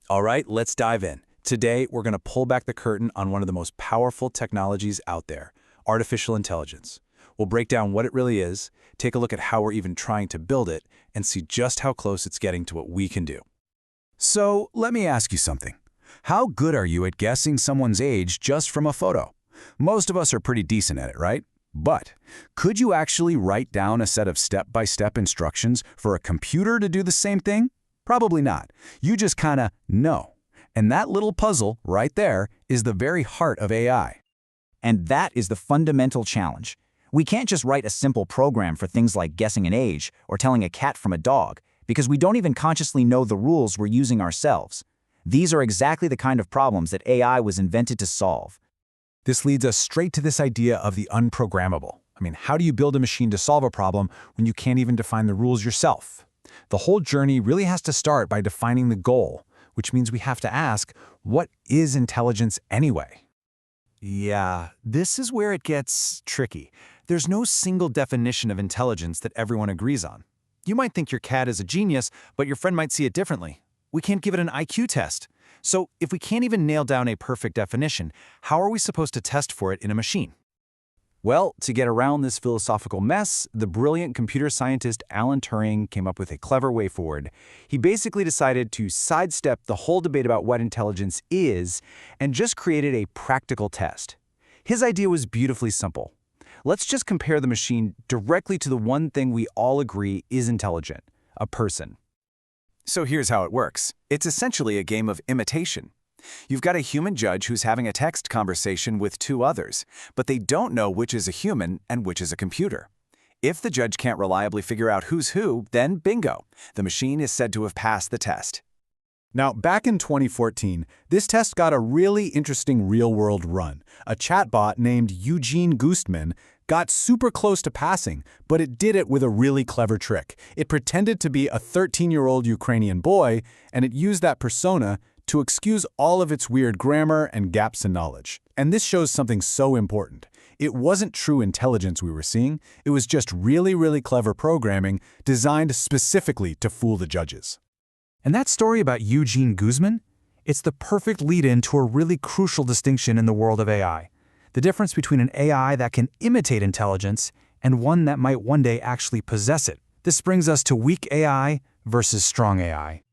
All right, let's dive in. Today, we're going to pull back the curtain on one of the most powerful technologies out there, artificial intelligence. We'll break down what it really is, take a look at how we're even trying to build it, and see just how close it's getting to what we can do. So, let me ask you something. How good are you at guessing someone's age just from a photo? Most of us are pretty decent at it, right? But could you actually write down a set of step-by-step instructions for a computer to do the same thing? Probably not. You just kinda know. And that little puzzle right there is the very heart of AI. And that is the fundamental challenge. We can't just write a simple program for things like guessing an age or telling a cat from a dog, because we don't even consciously know the rules we're using ourselves. These are exactly the kind of problems that AI was invented to solve. This leads us straight to this idea of the unprogrammable. I mean, how do you build a machine to solve a problem when you can't even define the rules yourself? The whole journey really has to start by defining the goal, which means we have to ask, what is intelligence anyway? Yeah, this is where it gets tricky. There's no single definition of intelligence that everyone agrees on. You might think your cat is a genius, but your friend might see it differently. We can't give it an IQ test. So if we can't even nail down a perfect definition, how are we supposed to test for it in a machine? Well, to get around this philosophical mess, the brilliant computer scientist Alan Turing came up with a clever way forward. He basically decided to sidestep the whole debate about what intelligence is and just created a practical test. His idea was beautifully simple. Let's just compare the machine directly to the one thing we all agree is intelligent, a person. So here's how it works. It's essentially a game of imitation. You've got a human judge who's having a text conversation with two others, but they don't know which is a human and which is a computer. If the judge can't reliably figure out who's who, then bingo, the machine is said to have passed the test. Now, back in 2014, this test got a really interesting real-world run. A chatbot named Eugene Goostman got super close to passing, but it did it with a really clever trick. It pretended to be a 13-year-old Ukrainian boy, and it used that persona to excuse all of its weird grammar and gaps in knowledge. And this shows something so important. It wasn't true intelligence we were seeing, it was just really, really clever programming designed specifically to fool the judges. And that story about Eugene Goostman? It's the perfect lead-in to a really crucial distinction in the world of AI. The difference between an AI that can imitate intelligence and one that might one day actually possess it. This brings us to weak AI versus strong AI.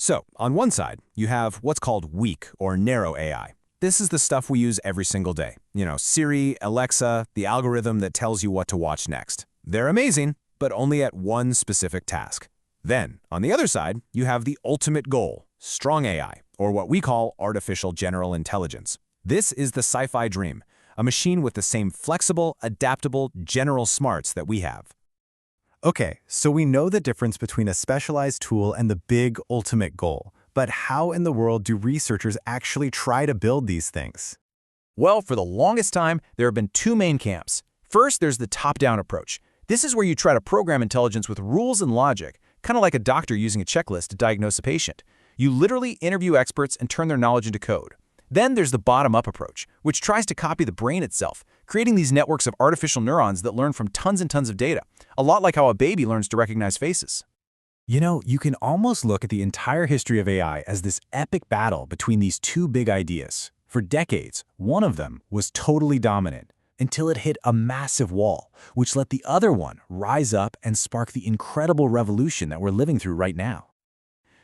So, on one side, you have what's called weak or narrow AI. This is the stuff we use every single day. You know, Siri, Alexa, the algorithm that tells you what to watch next. They're amazing, but only at one specific task. Then, on the other side, you have the ultimate goal, strong AI, or what we call artificial general intelligence. This is the sci-fi dream, a machine with the same flexible, adaptable, general smarts that we have. Okay, so we know the difference between a specialized tool and the big ultimate goal. But how in the world do researchers actually try to build these things? Well, for the longest time, there have been two main camps. First, there's the top-down approach. This is where you try to program intelligence with rules and logic, kind of like a doctor using a checklist to diagnose a patient. You literally interview experts and turn their knowledge into code. Then there's the bottom-up approach, which tries to copy the brain itself, creating these networks of artificial neurons that learn from tons and tons of data, a lot like how a baby learns to recognize faces. You know, you can almost look at the entire history of AI as this epic battle between these two big ideas. For decades, one of them was totally dominant until it hit a massive wall, which let the other one rise up and spark the incredible revolution that we're living through right now.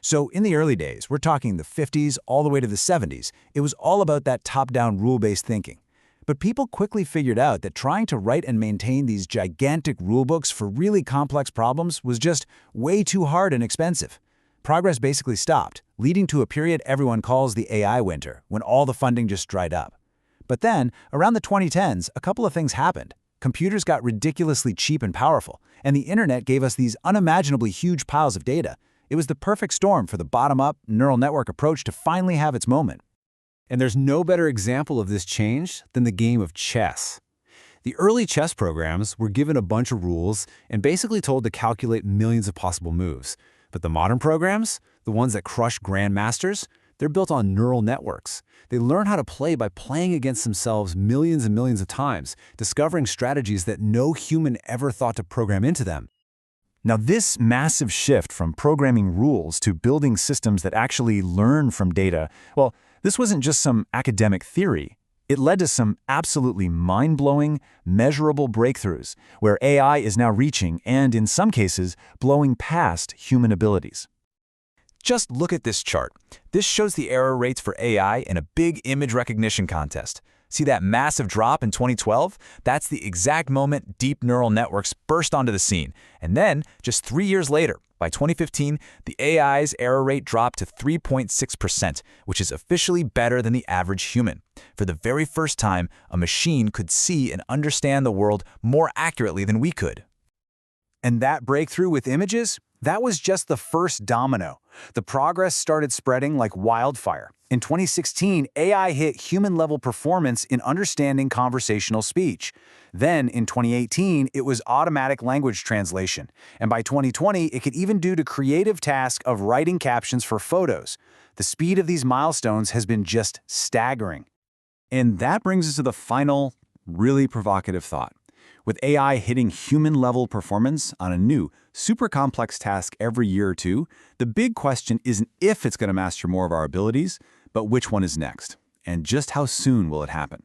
So in the early days, we're talking the 50s all the way to the 70s, it was all about that top-down rule-based thinking. But people quickly figured out that trying to write and maintain these gigantic rulebooks for really complex problems was just way too hard and expensive. Progress basically stopped, leading to a period everyone calls the AI winter, when all the funding just dried up. But then, around the 2010s, a couple of things happened. Computers got ridiculously cheap and powerful, and the internet gave us these unimaginably huge piles of data. It was the perfect storm for the bottom-up, neural network approach to finally have its moment. And there's no better example of this change than the game of chess. The early chess programs were given a bunch of rules and basically told to calculate millions of possible moves. But the modern programs, the ones that crush grandmasters, they're built on neural networks. They learn how to play by playing against themselves millions and millions of times, discovering strategies that no human ever thought to program into them. Now, this massive shift from programming rules to building systems that actually learn from data, well, this wasn't just some academic theory. It led to some absolutely mind-blowing, measurable breakthroughs, where AI is now reaching and, in some cases, blowing past human abilities. Just look at this chart. This shows the error rates for AI in a big image recognition contest. See that massive drop in 2012? That's the exact moment deep neural networks burst onto the scene. And then, just 3 years later, by 2015, the AI's error rate dropped to 3.6%, which is officially better than the average human. For the very first time, a machine could see and understand the world more accurately than we could. And that breakthrough with images? That was just the first domino. The progress started spreading like wildfire. In 2016, AI hit human-level performance in understanding conversational speech. Then, in 2018, it was automatic language translation. And by 2020, it could even do the creative task of writing captions for photos. The speed of these milestones has been just staggering. And that brings us to the final, really provocative thought. With AI hitting human-level performance on a new, super complex task every year or two, the big question isn't if it's going to master more of our abilities, but which one is next, and just how soon will it happen.